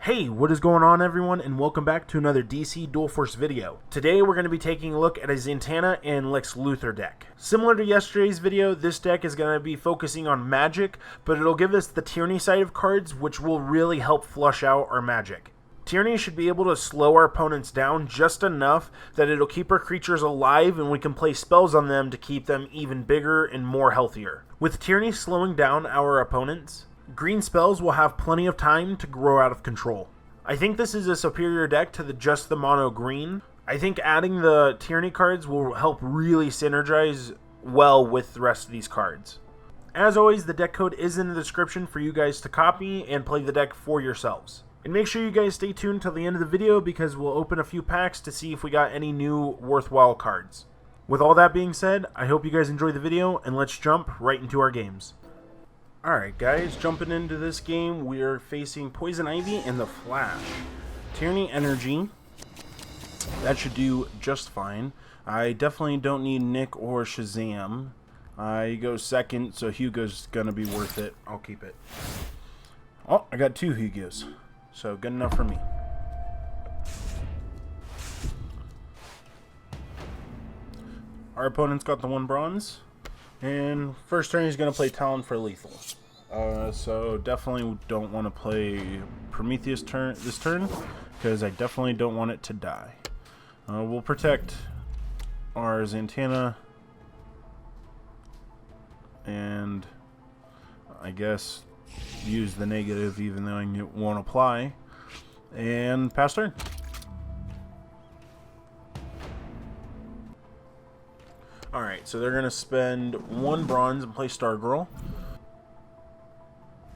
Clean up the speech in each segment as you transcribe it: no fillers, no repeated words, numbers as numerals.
Hey, what is going on everyone, and welcome back to another DC Dual Force video. Today we're going to be taking a look at a Zatanna and Lex Luthor deck. Similar to yesterday's video, this deck is going to be focusing on magic, but it'll give us the Tyranny side of cards, which will really help flush out our magic. Tyranny should be able to slow our opponents down just enough that it'll keep our creatures alive and we can play spells on them to keep them even bigger and more healthier. With Tyranny slowing down our opponents, green spells will have plenty of time to grow out of control. I think this is a superior deck to just the mono green. I think adding the Tyranny cards will help really synergize well with the rest of these cards. As always, the deck code is in the description for you guys to copy and play the deck for yourselves. And make sure you guys stay tuned till the end of the video because we'll open a few packs to see if we got any new worthwhile cards. With all that being said, I hope you guys enjoy the video and let's jump right into our games. Alright guys, jumping into this game, we are facing Poison Ivy and the Flash. Tyranny Energy, that should do just fine. I definitely don't need Nick or Shazam. I go second, so Hugo's gonna be worth it. I'll keep it. Oh, I got two Hugos, so good enough for me. Our opponent's got the one bronze. And first turn he's going to play Talon for lethal. So definitely don't want to play Prometheus this turn, because I definitely don't want it to die. We'll protect our Zatanna, and I guess use the negative even though I won't apply, and pass turn. Alright, so they're going to spend one bronze and play Stargirl.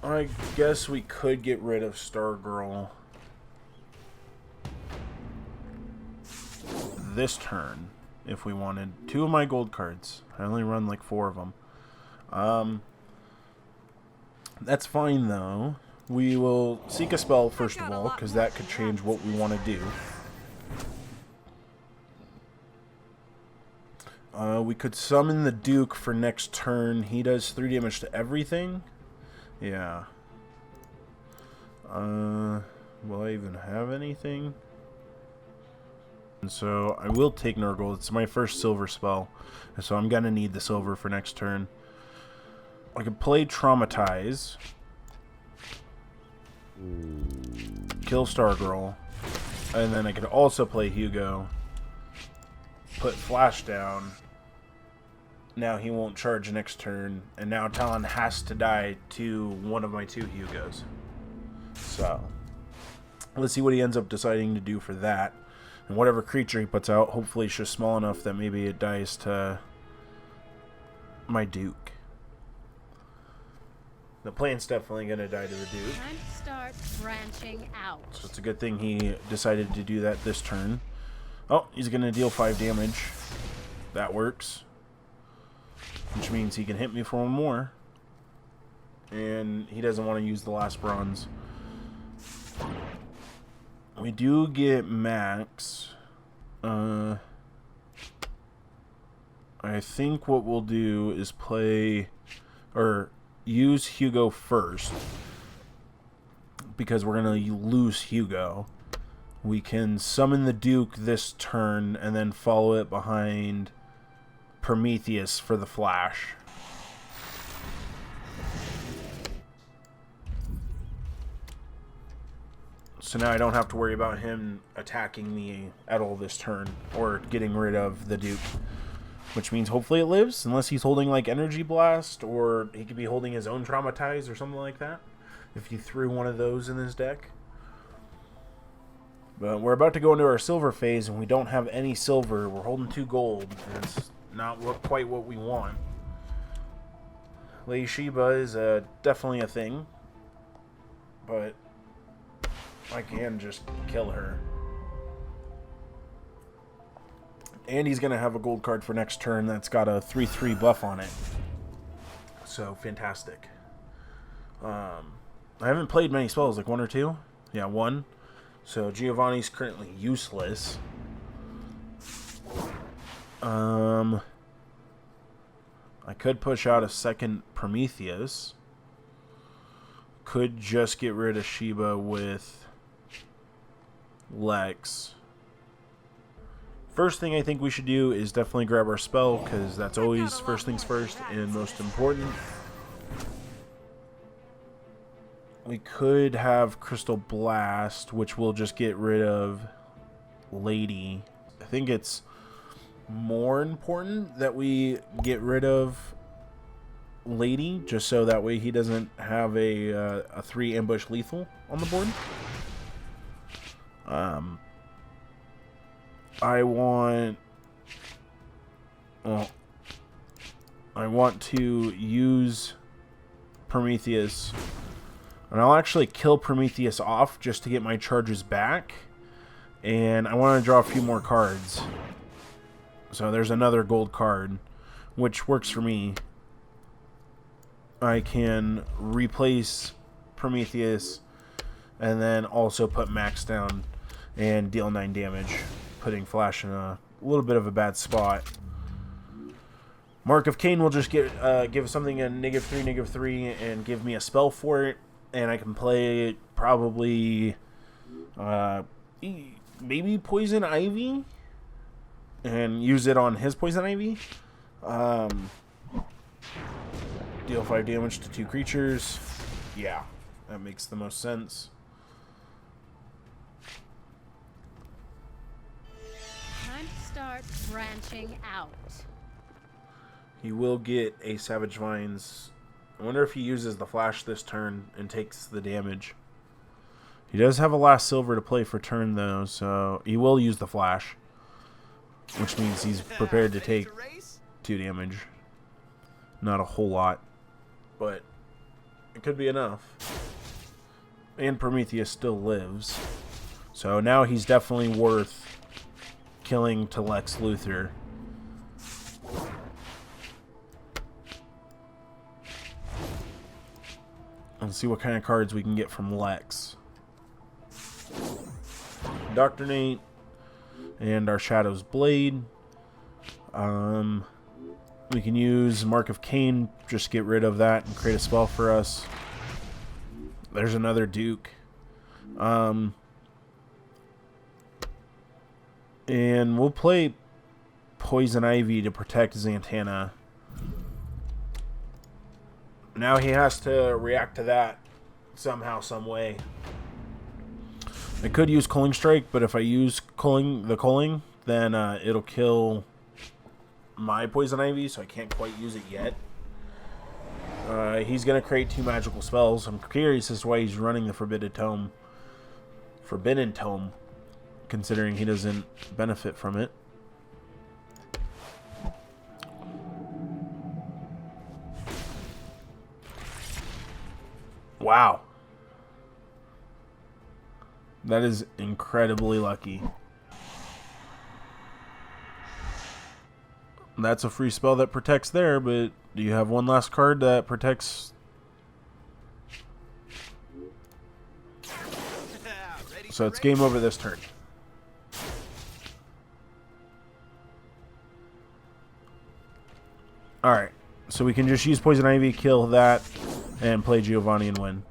I guess we could get rid of Stargirl this turn if we wanted. Two of my gold cards. I only run like 4 of them. That's fine though. We will seek a spell first of all, because that could change what we want to do. We could summon the Duke for next turn. He does 3 damage to everything. Yeah. Will I even have anything? And so I will take Nurgle. It's my first silver spell, so I'm gonna need the silver for next turn. I could play Traumatize, kill Stargirl, and then I could also play Hugo, put Flash down. Now he won't charge next turn, and now Talon has to die to one of my 2 Hugos. So let's see what he ends up deciding to do for that. And whatever creature he puts out, hopefully it's just small enough that maybe it dies to my Duke. The plant's definitely going to die to the Duke. Time to start branching out. So it's a good thing he decided to do that this turn. Oh, he's going to deal 5 damage. That works. Which means he can hit me for 1 more. And he doesn't want to use the last bronze. We do get Max. I think what we'll do is play, or use Hugo first, because we're going to lose Hugo. We can summon the Duke this turn and then follow it behind Prometheus for the Flash. So now I don't have to worry about him attacking me at all this turn, or getting rid of the Duke. Which means hopefully it lives, unless he's holding like Energy Blast, or he could be holding his own Traumatize or something like that, if you threw one of those in his deck. But we're about to go into our silver phase, and we don't have any silver. We're holding 2 gold, and it's not quite what we want. Lady Sheba is definitely a thing, but I can just kill her. And he's going to have a gold card for next turn that's got a 3/3 buff on it. So, fantastic. I haven't played many spells, like 1 or 2. Yeah, 1. So, Giovanni's currently useless. I could push out a second Prometheus. Could just get rid of Sheba with Lex. First thing I think we should do is definitely grab our spell, because that's always first things first and most important. We could have Crystal Blast, which will just get rid of Lady. I think it's more important that we get rid of Lady, just so that way he doesn't have a 3 ambush lethal on the board. I want to use Prometheus, and I'll actually kill Prometheus off just to get my charges back, and I want to draw a few more cards. So there's another gold card, which works for me. I can replace Prometheus and then also put Max down and deal 9 damage, putting Flash in a little bit of a bad spot. Mark of Cain will just give something a -3/-3 and give me a spell for it, and I can play probably maybe Poison Ivy and use it on his Poison Ivy. Deal 5 damage to 2 creatures. Yeah, that makes the most sense. Time to start branching out. He will get a Savage Vines. I wonder if he uses the Flash this turn and takes the damage. He does have a last silver to play for turn, though, so he will use the Flash, which means he's prepared to take 2 damage. Not a whole lot, but it could be enough. And Prometheus still lives, so now he's definitely worth killing to Lex Luthor. Let's see what kind of cards we can get from Lex. Doctrinate and our Shadow's Blade. We can use Mark of Cain, just get rid of that and create a spell for us. There's another Duke. And we'll play Poison Ivy to protect Zatanna. Now he has to react to that somehow, some way. I could use Culling Strike, but if I use the Culling, then it'll kill my Poison Ivy, so I can't quite use it yet. He's going to create 2 magical spells. I'm curious as to why he's running the Forbidden Tome, considering he doesn't benefit from it. Wow. That is incredibly lucky. That's a free spell that protects there, but do you have one last card that protects? So it's game over this turn. Alright, so we can just use Poison Ivy, kill that, and play Giovanni and win.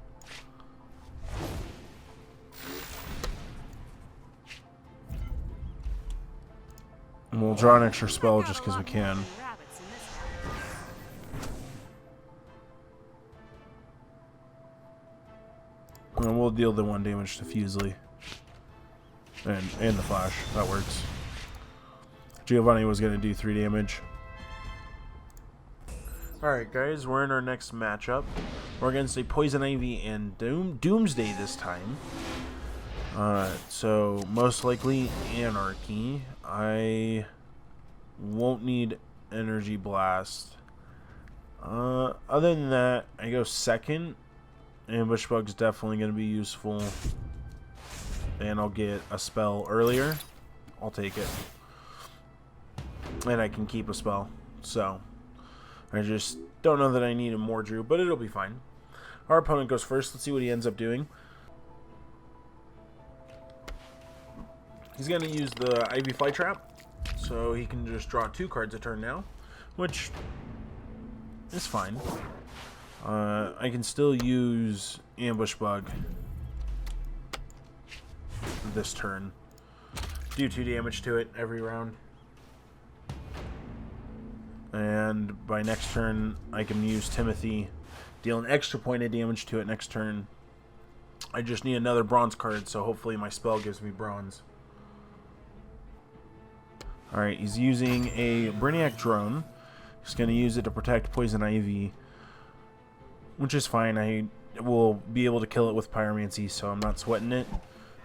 And we'll draw an extra spell just because we can. And we'll deal the 1 damage to Fusely. And the Flash. That works. Giovanni was going to do 3 damage. Alright guys, we're in our next matchup. We're against a Poison Ivy and Doomsday this time. So most likely Anarchy. I won't need Energy Blast. Other than that, I go second. Ambush Bug's definitely going to be useful. And I'll get a spell earlier. I'll take it. And I can keep a spell. So I just don't know that I need a Mordrew, but it'll be fine. Our opponent goes first. Let's see what he ends up doing. He's going to use the Ivy Fly Trap, so he can just draw 2 cards a turn now, which is fine. I can still use Ambush Bug this turn. Do 2 damage to it every round. And by next turn, I can use Timothy, deal an extra point of damage to it next turn. I just need another bronze card, so hopefully my spell gives me bronze. Alright, he's using a Brainiac Drone. He's going to use it to protect Poison Ivy, which is fine. I will be able to kill it with Pyromancy, so I'm not sweating it.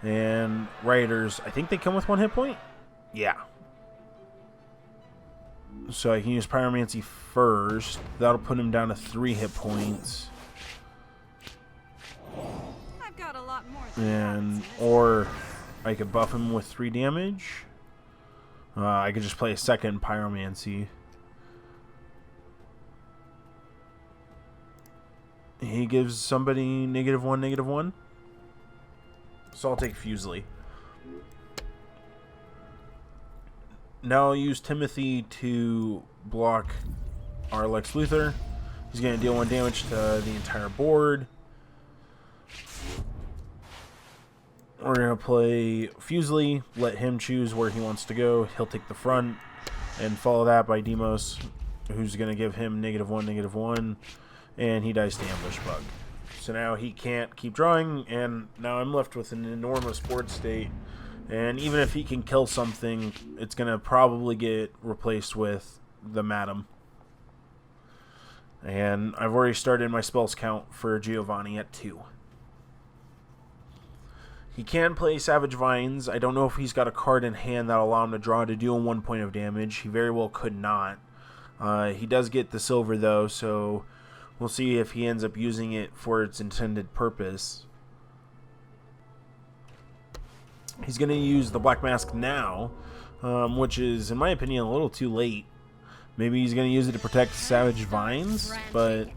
And Rioters, I think they come with 1 hit point? Yeah. So I can use Pyromancy first. That'll put him down to 3 hit points. I've got a lot more Or I could buff him with 3 damage. I could just play a second Pyromancy. He gives somebody -1, -1. So I'll take Fusely. Now I'll use Timothy to block our Lex Luthor. He's going to deal 1 damage to the entire board. We're going to play Fusely, let him choose where he wants to go. He'll take the front, and follow that by Demos, who's going to give him -1, -1, and he dies to Ambush Bug. So now he can't keep drawing, and now I'm left with an enormous board state. And even if he can kill something, it's going to probably get replaced with the Madam. And I've already started my spells count for Giovanni at 2. He can play Savage Vines. I don't know if he's got a card in hand that'll allow him to draw to deal 1 point of damage. He very well could not. He does get the silver, though, so we'll see if he ends up using it for its intended purpose. He's going to use the Black Mask now, which is, in my opinion, a little too late. Maybe he's going to use it to protect Savage Vines, but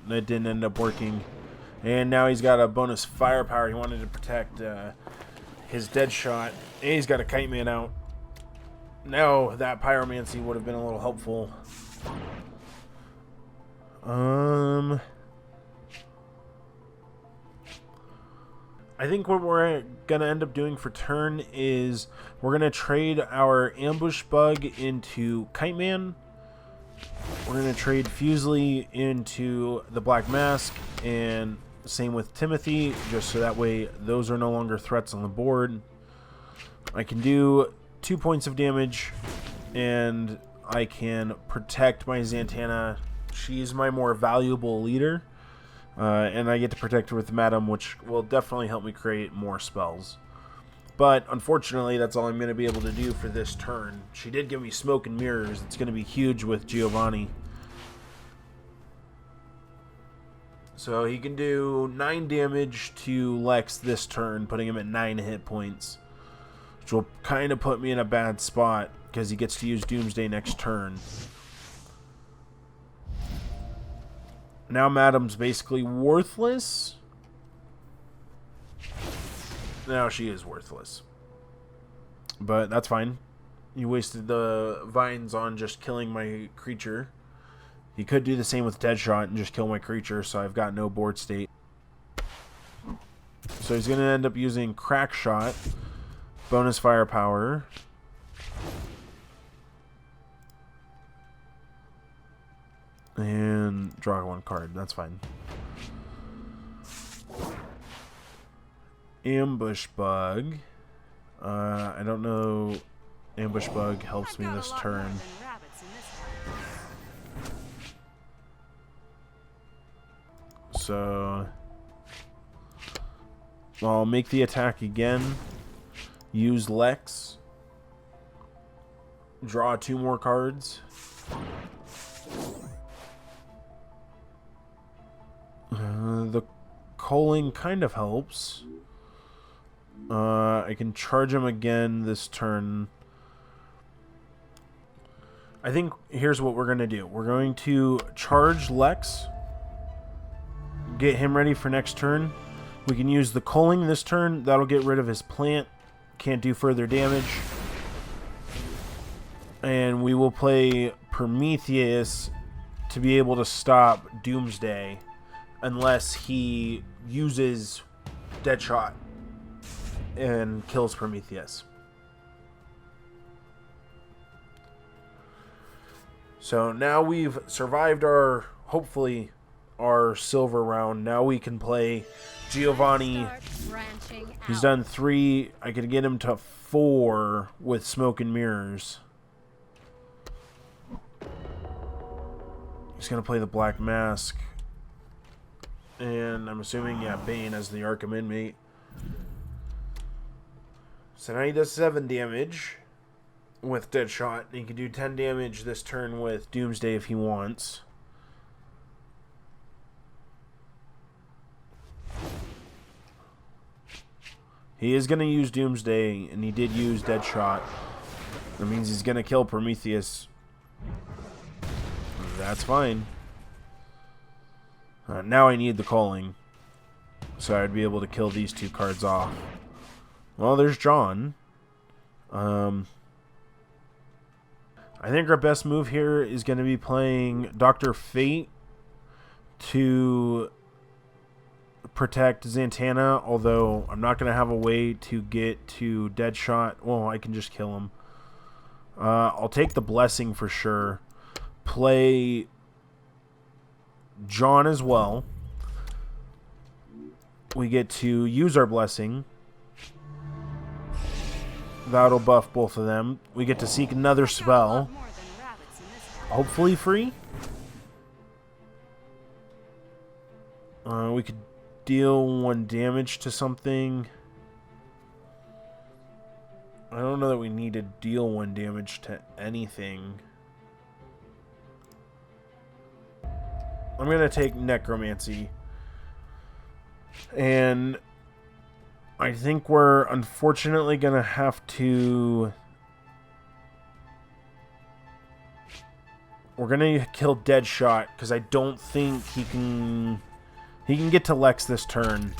that didn't end up working. And now he's got a bonus firepower. He wanted to protect his Deadshot. And he's got a Kite Man out. Now that Pyromancy would have been a little helpful. I think what we're going to end up doing for turn is we're going to trade our Ambush Bug into Kite Man. We're going to trade Fusely into the Black Mask, and same with Timothy, just so that way those are no longer threats on the board. I can do 2 points of damage, and I can protect my Zatanna. She's my more valuable leader. And I get to protect her with Madam, which will definitely help me create more spells. But unfortunately, that's all I'm going to be able to do for this turn. She did give me Smoke and Mirrors. It's going to be huge with Giovanni. So he can do 9 damage to Lex this turn, putting him at 9 hit points. Which will kind of put me in a bad spot, because he gets to use Doomsday next turn. Now Madam's basically worthless. Now she is worthless. But that's fine. You wasted the vines on just killing my creature. You could do the same with Deadshot and just kill my creature, so I've got no board state. So he's going to end up using Crack Shot, bonus firepower. And draw 1 card. That's fine. Ambush Bug. I don't know. Ambush Bug helps me this turn. So I'll make the attack again. Use Lex. Draw 2 more cards. The Culling kind of helps. I can charge him again this turn. I think here's what we're going to do. We're going to charge Lex. Get him ready for next turn. We can use the Culling this turn. That'll get rid of his plant. Can't do further damage. And we will play Prometheus to be able to stop Doomsday. Unless he uses Deadshot. and kills Prometheus. So now we've survived hopefully our silver round. Now we can play Giovanni. He's done 3. I could get him to 4 with Smoke and Mirrors. He's going to play the Black Mask. And I'm assuming, yeah, Bane as the Arkham inmate. So now he does 7 damage with Deadshot. He can do 10 damage this turn with Doomsday if he wants. He is going to use Doomsday, and he did use Deadshot. That means he's going to kill Prometheus. That's fine. Now I need the Calling, so I'd be able to kill these 2 cards off. Well, there's John. I think our best move here is going to be playing Dr. Fate to protect Zatanna, although I'm not going to have a way to get to Deadshot. Well, I can just kill him. I'll take the Blessing for sure. Play John as well. We get to use our Blessing. That'll buff both of them. We get to seek another spell. Hopefully free. We could deal 1 damage to something. I don't know that we need to deal 1 damage to anything. I'm going to take Necromancy. And I think we're unfortunately going to have to... We're going to kill Deadshot because I don't think he can... He can get to Lex this turn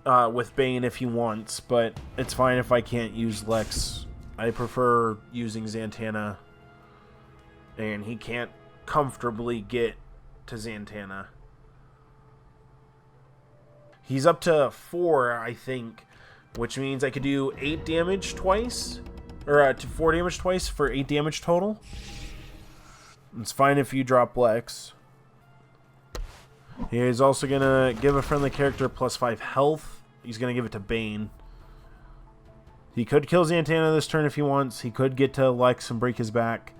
with Bane if he wants, but it's fine if I can't use Lex. I prefer using Zatanna, and he can't comfortably get to Zatanna. He's up to 4, I think, which means I could do 8 damage twice, or 4 damage twice for 8 damage total. It's fine if you drop Lex. He's also going to give a friendly character +5 health. He's going to give it to Bane. He could kill Zatanna this turn if he wants. He could get to Lex and break his back.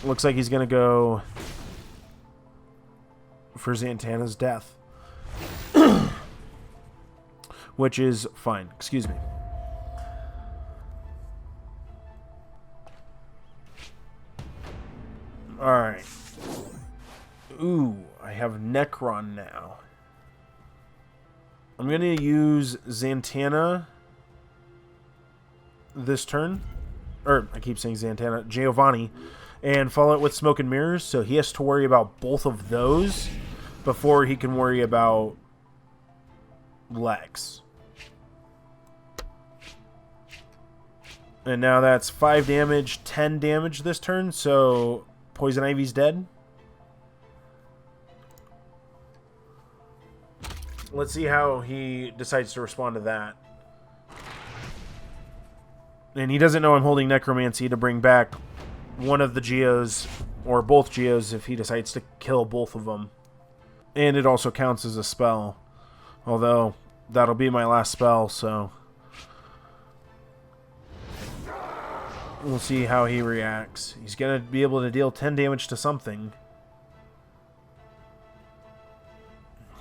Looks like he's going to go for Zatanna's death. Which is fine. Excuse me. Alright. Ooh, I have Necron now. I'm going to use Zatanna this turn. Or, I keep saying Zatanna. Giovanni. And follow it with Smoke and Mirrors. So he has to worry about both of those before he can worry about Lex. And now that's 5 damage, 10 damage this turn. So Poison Ivy's dead. Let's see how he decides to respond to that. And he doesn't know I'm holding Necromancy to bring back one of the Geos, or both Geos, if he decides to kill both of them. And it also counts as a spell. Although, that'll be my last spell, so... We'll see how he reacts. He's going to be able to deal 10 damage to something.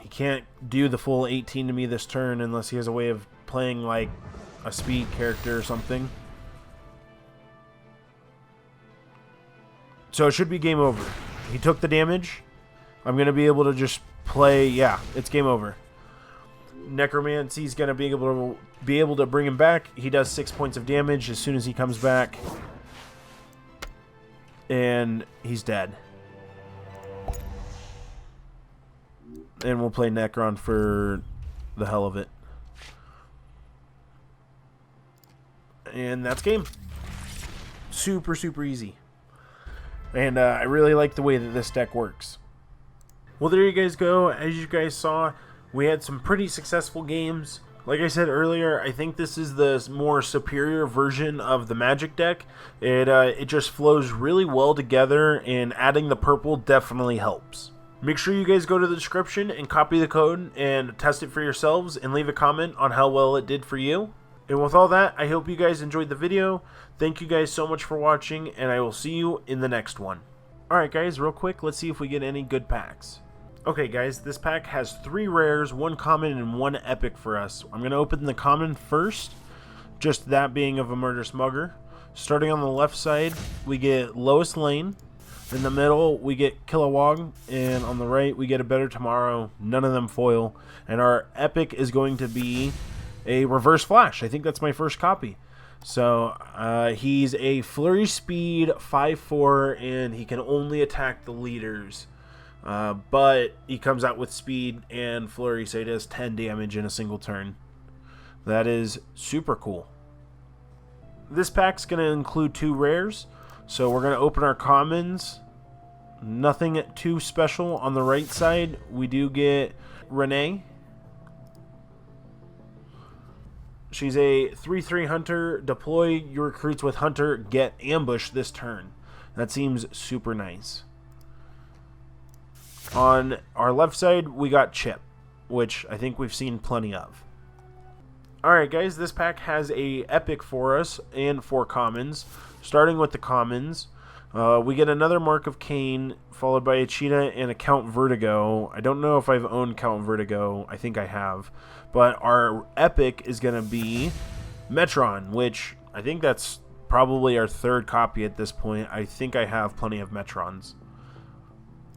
He can't do the full 18 to me this turn unless he has a way of playing like a speed character or something. So it should be game over. He took the damage. I'm going to be able to just play... Yeah, it's game over. Necromancy's going to be able to bring him back. He does 6 points of damage as soon as he comes back. And he's dead. And we'll play Necron for the hell of it. And that's game. Super, super easy. And I really like the way that this deck works. Well, there you guys go. As you guys saw, we had some pretty successful games. Like I said earlier, I think this is the more superior version of the Magic deck. It just flows really well together, and adding the purple definitely helps. Make sure you guys go to the description and copy the code and test it for yourselves and leave a comment on how well it did for you. And with all that, I hope you guys enjoyed the video. Thank you guys so much for watching, and I will see you in the next one. Alright guys, real quick, let's see if we get any good packs. Okay guys, this pack has 3 rares, 1 common, and 1 epic for us. I'm going to open the common first, just that being of a Murderous Mugger. Starting on the left side, we get Lois Lane. In the middle, we get Kilowog. And on the right, we get A Better Tomorrow. None of them foil. And our epic is going to be a Reverse Flash. I think that's my first copy. So, he's a Flurry Speed 5/4, and he can only attack the leaders. But he comes out with speed and flurry, so he does 10 damage in a single turn. That is super cool. This pack's going to include 2 rares, so we're going to open our commons. Nothing too special. On the right side, we do get Renee. She's a 3/3 hunter. Deploy your recruits with hunter, get ambush this turn. That seems super nice. On our left side, we got Chip, which I think we've seen plenty of. Alright guys, this pack has a epic for us and 4 commons. Starting with the commons, we get another Mark of Cain, followed by a Cheetah and a Count Vertigo. I don't know if I've owned Count Vertigo. I think I have. But our epic is going to be Metron, which I think that's probably our 3rd copy at this point. I think I have plenty of Metrons.